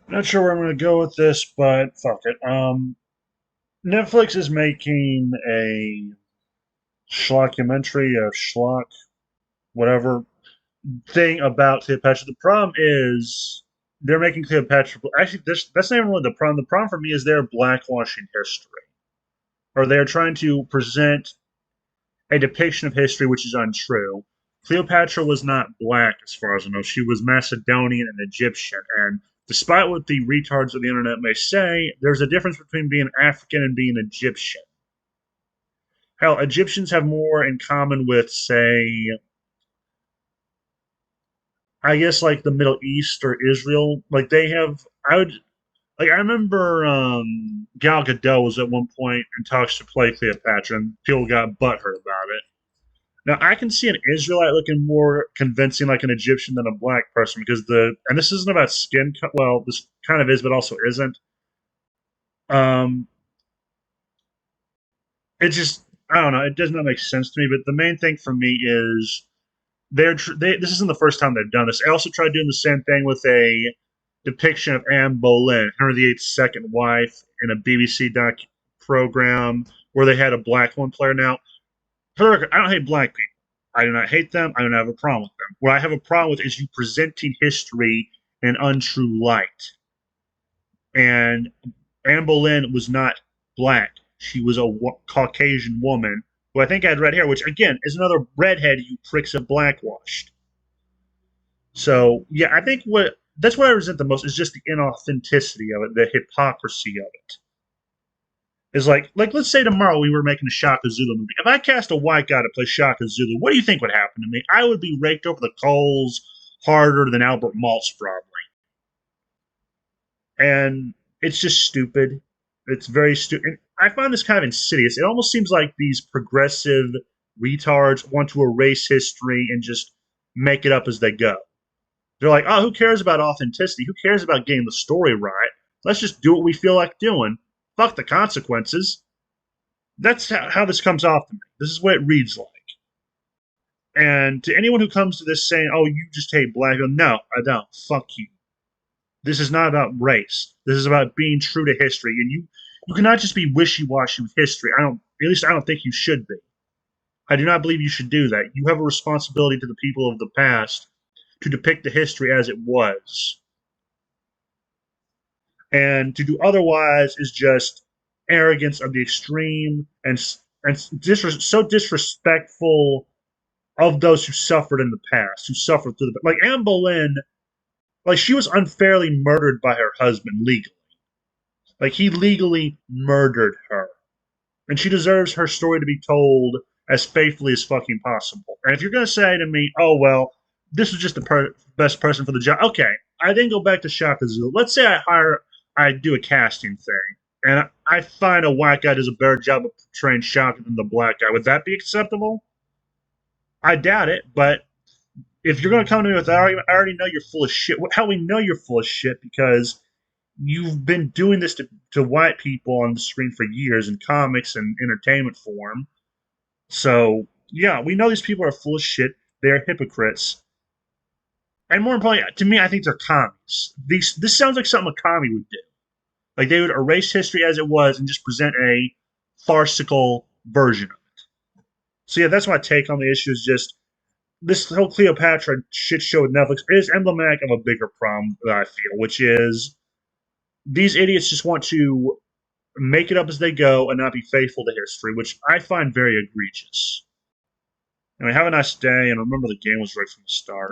Not sure where I'm going to go with this, but fuck it. Netflix is making a schlockumentary, a schlock, whatever thing about Cleopatra. The problem is they're making Cleopatra. Actually, that's not even really the problem. The problem for me is they're blackwashing history, or they're trying to present a depiction of history which is untrue. Cleopatra was not black, as far as I know. She was Macedonian and Egyptian. And despite what the retards of the internet may say, there's a difference between being African and being Egyptian. Hell, Egyptians have more in common with, say, I guess like the Middle East or Israel. Like they have, I would like. I remember Gal Gadot was at one point in talks to play Cleopatra, and people got butthurt about it. Now I can see an Israelite looking more convincing like an Egyptian than a black person because and this isn't about skin. Well, this kind of is, but also isn't. Um, it just I don't know. It does not make sense to me. But the main thing for me is this isn't the first time they've done this. I also tried doing the same thing with a depiction of Anne Boleyn, Henry VIII's second wife, in a BBC doc program where they had a black one player. Now, for the record, I don't hate black people. I do not hate them. I don't have a problem with them. What I have a problem with is you presenting history in an untrue light. And Anne Boleyn was not black. She was a Caucasian woman who I think had red hair, which again is another redhead you pricks have blackwashed. So yeah, I think what that's what I resent the most is just the inauthenticity of it, the hypocrisy of it. Is like let's say tomorrow we were making a Shaka Zulu movie. If I cast a white guy to play Shaka Zulu, what do you think would happen to me? I would be raked over the coals harder than Albert Maltz probably. And it's just stupid. It's very stupid. I find this kind of insidious. It almost seems like these progressive retards want to erase history and just make it up as they go. They're like, oh, who cares about authenticity? Who cares about getting the story right? Let's just do what we feel like doing. Fuck the consequences. That's how this comes off to me. This is what it reads like. And to anyone who comes to this saying, oh, you just hate black people, no, I don't. Fuck you. This is not about race. This is about being true to history. And you cannot just be wishy-washy with history. At least I don't think you should be. I do not believe you should do that. You have a responsibility to the people of the past to depict the history as it was. And to do otherwise is just arrogance of the extreme and so disrespectful of those who suffered in the past, who suffered through the like Anne Boleyn, like she was unfairly murdered by her husband legally. Like he legally murdered her. And she deserves her story to be told as faithfully as fucking possible. And if you're gonna say to me, "Oh well, this was just the best person for the job," okay, I then go back to Shaka Zulu. Let's say I do a casting thing, and I find a white guy does a better job of portraying Shaka than the black guy. Would that be acceptable? I doubt it. But if you're gonna come to me with that argument, I already know you're full of shit. How we know you're full of shit because you've been doing this to white people on the screen for years in comics and entertainment form. So yeah, we know these people are full of shit. They're hypocrites, and more importantly, to me, I think they're commies. This sounds like something a commie would do. Like they would erase history as it was and just present a farcical version of it. So yeah, that's my take on the issue. Is just this whole Cleopatra shit show with Netflix is emblematic of a bigger problem that I feel, which is these idiots just want to make it up as they go and not be faithful to history, which I find very egregious. I mean, have a nice day, and remember the game was right from the start.